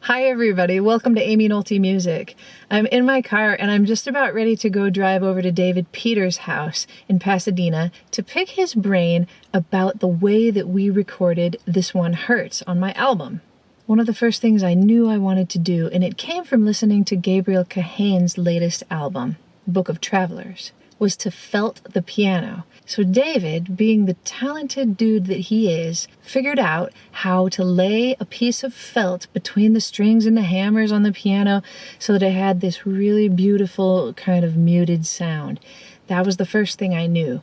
Hi everybody, welcome to Aimee Nolte Music. I'm in my car and I'm just about ready to go drive over to David Peters' house in Pasadena to pick his brain about the way that we recorded This One Hurts on my album. One of the first things I knew I wanted to do, and it came from listening to Gabriel Cahane's latest album, Book of Travelers, was to felt the piano. So David, being the talented dude that he is, figured out how to lay a piece of felt between the strings and the hammers on the piano so that it had this really beautiful kind of muted sound. That was the first thing I knew.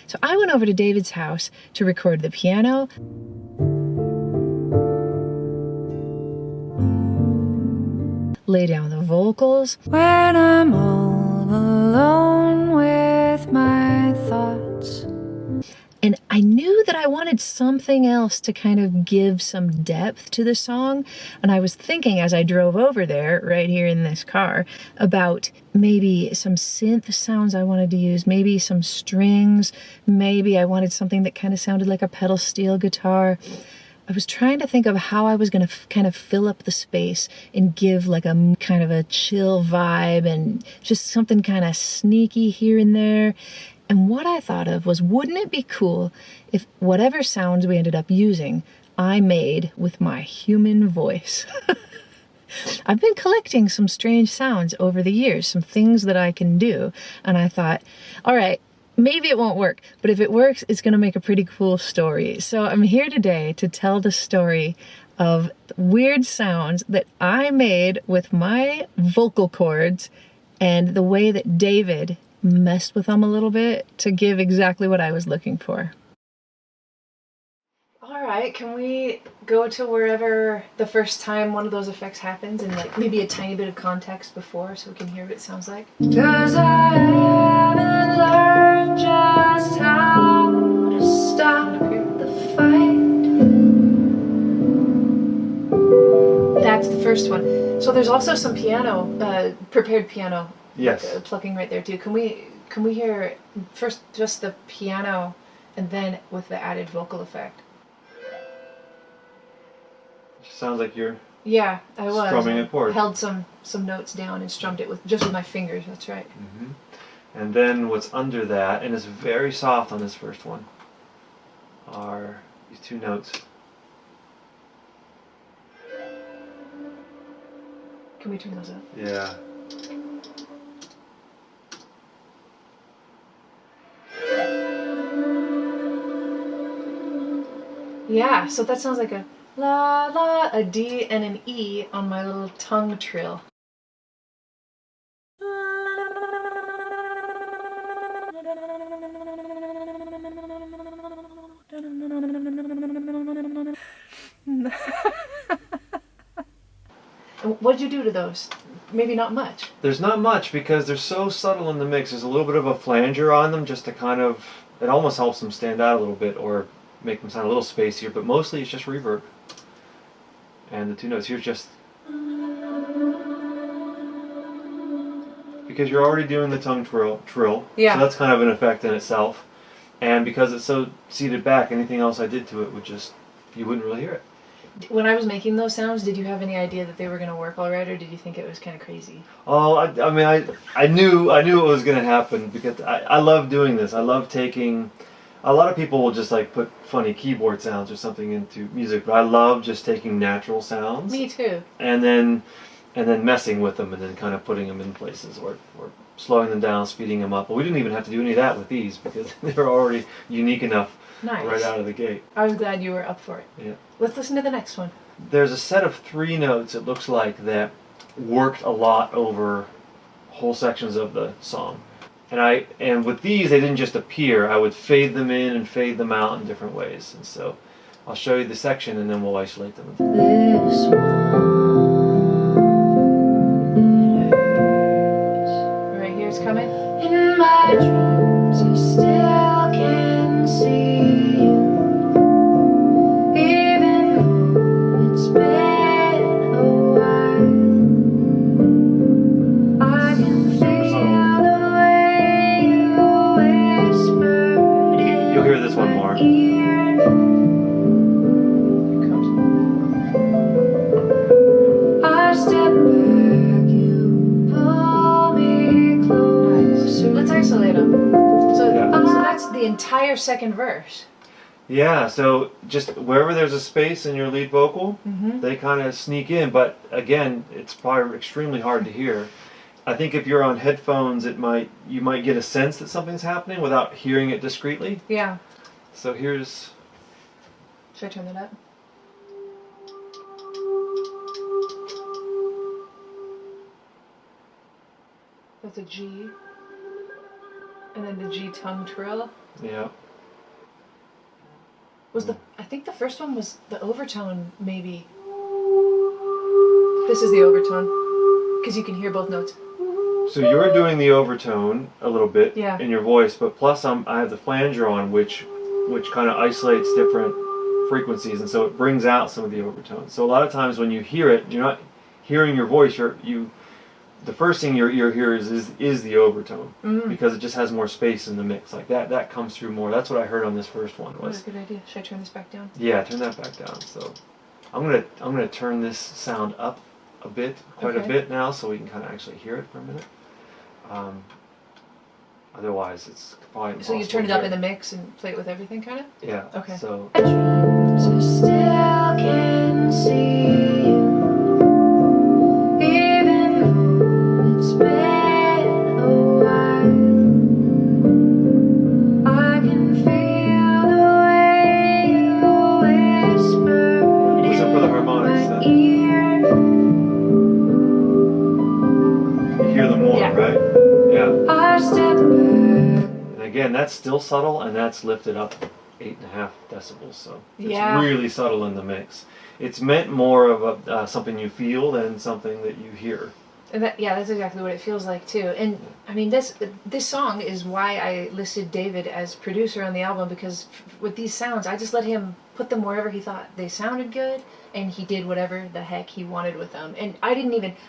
So I went over to David's house to record the piano, lay down the vocals. When I'm all alone with my thoughts. And I knew that I wanted something else to kind of give some depth to the song. And I was thinking as I drove over there, right here in this car, about maybe some synth sounds I wanted to use, maybe some strings, maybe I wanted something that kind of sounded like a pedal steel guitar. I was trying to think of how I was going to kind of fill up the space and give like a kind of a chill vibe and just something kind of sneaky here and there. And what I thought of was, wouldn't it be cool if whatever sounds we ended up using, I made with my human voice? I've been collecting some strange sounds over the years, some things that I can do. And I thought, all right, maybe it won't work, but if it works, it's going to make a pretty cool story. So I'm here today to tell the story of weird sounds that I made with my vocal cords and the way that David messed with them a little bit to give exactly what I was looking for. All right, can we go to wherever the first time one of those effects happens and like maybe a tiny bit of context before so we can hear what it sounds like? 'Cause I haven't learned just how to stop the fight. That's the first one. So there's also some piano, prepared piano. Yes. Plucking right there too. Can we hear first just the piano and then with the added vocal effect? Sounds like you're I was strumming a chord. Held some notes down and strummed it with just with my fingers. That's right. Mm-hmm. And then what's under that, and it's very soft on this first one, are these two notes. Can we turn those up? Yeah. Yeah, so that sounds like a la la, a D and an E on my little tongue trill. What'd you do to those? Maybe not much. There's not much because they're so subtle in the mix. There's a little bit of a flanger on them just to kind of, it almost helps them stand out a little bit or make them sound a little spacier, but mostly it's just reverb. And the two notes here just, because you're already doing the tongue trill, yeah. So that's kind of an effect in itself. And because it's so seated back, anything else I did to it would just, you wouldn't really hear it. When I was making those sounds, did you have any idea that they were going to work all right, or did you think it was kind of crazy? Oh, I mean, I knew it was going to happen because I love doing this. I love taking, a lot of people will just like put funny keyboard sounds or something into music, but I love just taking natural sounds. Me too. And then messing with them and then kind of putting them in places or slowing them down, speeding them up. But we didn't even have to do any of that with these because they're already unique enough. Nice. Right out of the gate. I was glad you were up for it. Yeah. Let's listen to the next one. There's a set of 3 notes, it looks like, that worked a lot over whole sections of the song. And with these, they didn't just appear. I would fade them in and fade them out in different ways. And so I'll show you the section and then we'll isolate them. This one hurts. Right here it's coming. In my dreams I still can see you, even though it's been a entire second verse. Yeah, so just wherever there's a space in your lead vocal, they kind of sneak in, but again, it's probably extremely hard to hear. I think if you're on headphones, you might get a sense that something's happening without hearing it discreetly. Yeah. So here's... Should I turn that up? That's a G. And then the G tongue trill. Yeah. I think the first one was the overtone, maybe. This is the overtone. Because you can hear both notes. So you're doing the overtone a little bit Yeah. in your voice, but plus I have the flanger on, which kind of isolates different frequencies, and so it brings out some of the overtones. So a lot of times when you hear it, you're not hearing your voice. The first thing your ear hears is the overtone, because it just has more space in the mix. Like that comes through more. That's what I heard on this first one. That's a good idea. Should I turn this back down? Yeah, turn that back down. So I'm gonna turn this sound up a bit, quite a bit now, so we can kind of actually hear it for a minute. Otherwise, it's probably impossible. So you turn it up in the mix and play it with everything, kind of? Yeah. Okay. So. So still can see you, even though it's been a while. I can feel the way you whispered Listen for the harmonics. in my ear. You hear them more, Yeah. right? Yeah. I step back. And again, that's still subtle, and that's lifted up 8.5 decibels. So it's really subtle in the mix. It's meant more of a something you feel than something that you hear. And that's exactly what it feels like too. And I mean, this song is why I listed David as producer on the album, because with these sounds, I just let him put them wherever he thought they sounded good, and he did whatever the heck he wanted with them. And I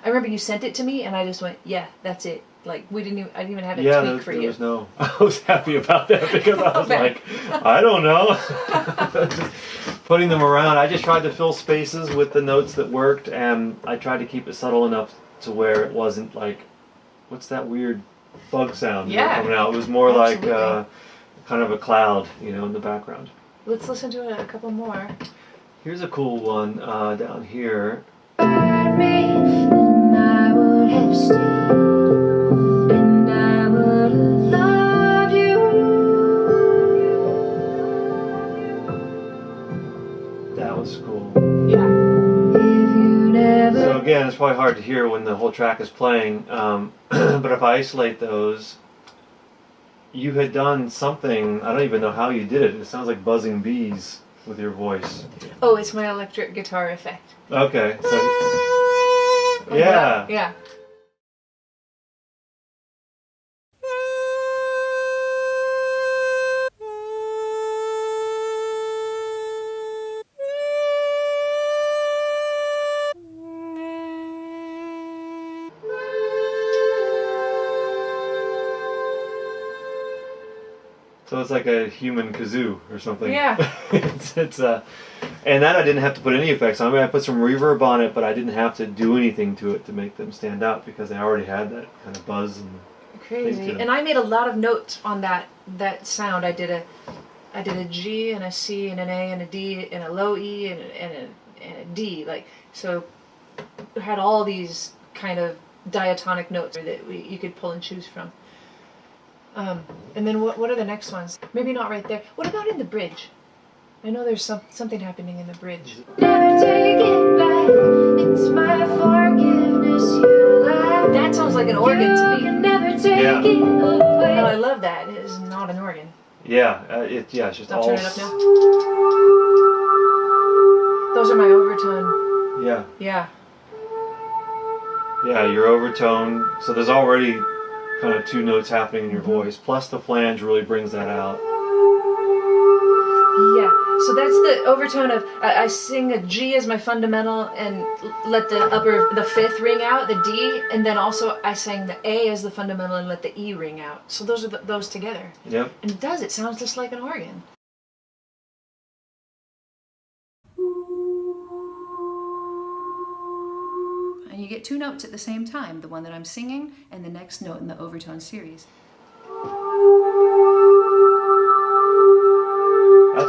remember you sent it to me, and I just went, yeah, that's it. Like I didn't even have it tweak for you. I was happy about that, because I was like, I don't know. Just putting them around. I just tried to fill spaces with the notes that worked, and I tried to keep it subtle enough to where it wasn't like, what's that weird bug sound coming out? It was more like kind of a cloud, in the background. Let's listen to a couple more. Here's a cool one down here. Burn me, then I would have stayed, and I would have loved you. That was cool. Yeah. If you never. So again, it's probably hard to hear when the whole track is playing, but if I isolate those, you had done something, I don't even know how you did it. It sounds like buzzing bees with your voice. Oh, it's my electric guitar effect. Okay, so yeah. Yeah. So it's like a human kazoo or something. Yeah. And that I didn't have to put any effects on. I mean, I put some reverb on it, but I didn't have to do anything to it to make them stand out, because they already had that kind of buzz and Crazy. And I made a lot of notes on that sound. I did a G and a C and an A and a D and a low E and a D. Like, so I had all these kind of diatonic notes that you could pull and choose from. And then what are the next ones? Maybe not right there. What about in the bridge? I know there's something happening in the bridge. Never take it back. It's my forgiveness you lack. That sounds like an organ to You me. can never take it away. Oh, I love that. It is not an organ. yeah, it's just I'll all. turn it up now. Those are my overtone. Yeah, Yeah. yeah, your overtone. So there's already kind of two notes happening in your voice. Plus the flange really brings that out. Yeah, so that's the overtone of I sing a G as my fundamental and let the fifth ring out, the D, and then also I sang the A as the fundamental and let the E ring out. So those are those together. Yep. And it sounds just like an organ. And you get two notes at the same time, the one that I'm singing and the next note in the overtone series.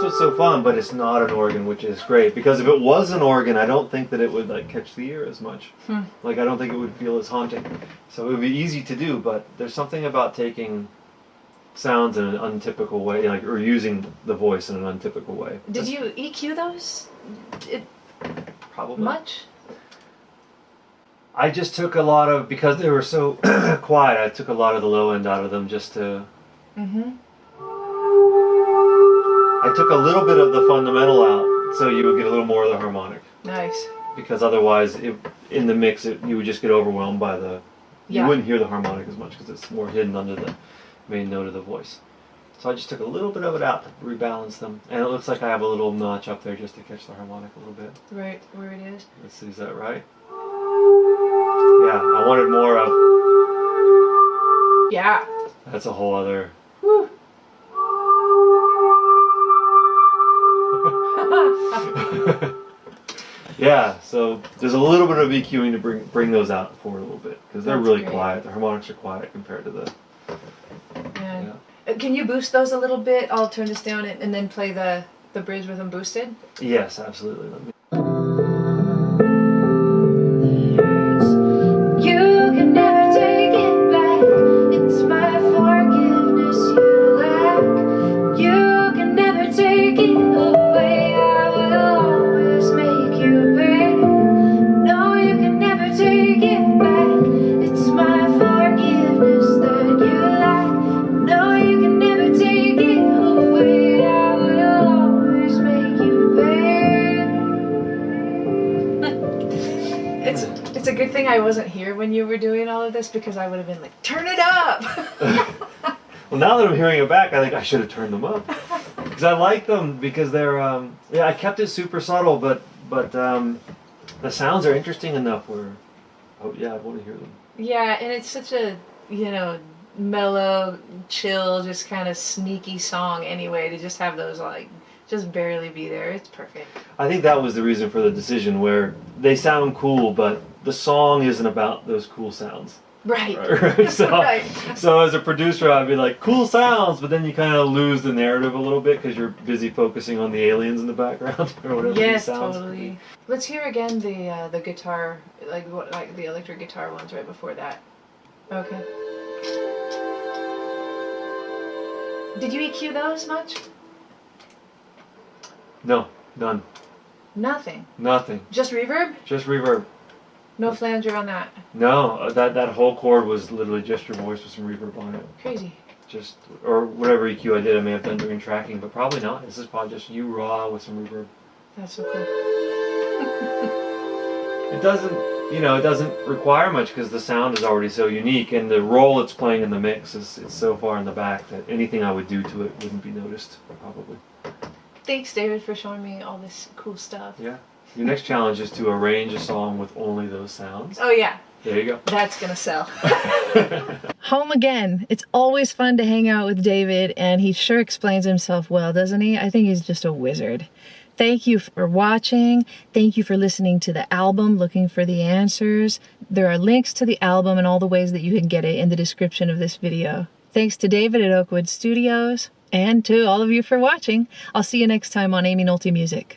what's so fun, but it's not an organ, which is great. Because if it was an organ, I don't think that it would like catch the ear as much. Like, I don't think it would feel as haunting. So it would be easy to do, but there's something about taking sounds in an untypical way, like, or using the voice in an untypical way. Did you EQ those? Probably. Much? I just took a lot of, because they were so quiet, I took a lot of the low end out of them just to... I took a little bit of the fundamental out, so you would get a little more of the harmonic. Nice. Because otherwise, in the mix, you would just get overwhelmed by the... You wouldn't hear the harmonic as much because it's more hidden under the main note of the voice. So I just took a little bit of it out to rebalance them. And it looks like I have a little notch up there just to catch the harmonic a little bit. Right where it is. Let's see, is that right? Yeah, I wanted more of... Yeah. That's a whole other... Woo. Yeah, so there's a little bit of EQing to bring those out forward a little bit because they're really great. quiet. The harmonics are quiet compared to the. Yeah. Can you boost those a little bit? I'll turn this down and then play the bridge with them boosted. Yes, absolutely. Let me. You can never take it back. It's my forgiveness you lack. You can never take it away. I will always make you pay. No, you can never take it back. It's my forgiveness that you lack. No, you can never take it away. I will always make you pay. It's a good thing I wasn't here when you were doing all of this because I would have been like, turn it up! Well, now that I'm hearing it back, I think I should have turned them up because I like them because they're. Yeah, I kept it super subtle, but the sounds are interesting enough where. Oh yeah, I want to hear them. Yeah, and it's such a, mellow, chill, just kind of sneaky song anyway, to just have those, like, just barely be there. It's perfect. I think that was the reason for the decision where they sound cool, but the song isn't about those cool sounds. Right. So, Right. So as a producer, I'd be like, cool sounds, but then you kind of lose the narrative a little bit because you're busy focusing on the aliens in the background or whatever. Yes, these sounds. totally. Let's hear again the guitar, like the electric guitar ones right before that. Okay. Did you EQ those much? No, none. Nothing. Nothing. Just reverb? Just reverb. No flanger on that. No, that whole chord was literally just your voice with some reverb on it. Crazy. Just, or whatever EQ I did, I may have done during tracking, but probably not. This is probably just you raw with some reverb. That's so cool. It doesn't require much because the sound is already so unique, and the role it's playing in the mix is so far in the back that anything I would do to it wouldn't be noticed, probably. Thanks, David, for showing me all this cool stuff. Yeah. Your next challenge is to arrange a song with only those sounds. Oh, yeah. There you go. That's gonna sell. Home again. It's always fun to hang out with David, and he sure explains himself well, doesn't he? I think he's just a wizard. Thank you for watching. Thank you for listening to the album, Looking for the Answers. There are links to the album and all the ways that you can get it in the description of this video. Thanks to David at Oakwood Studios, and to all of you for watching. I'll see you next time on Aimee Nolte Music.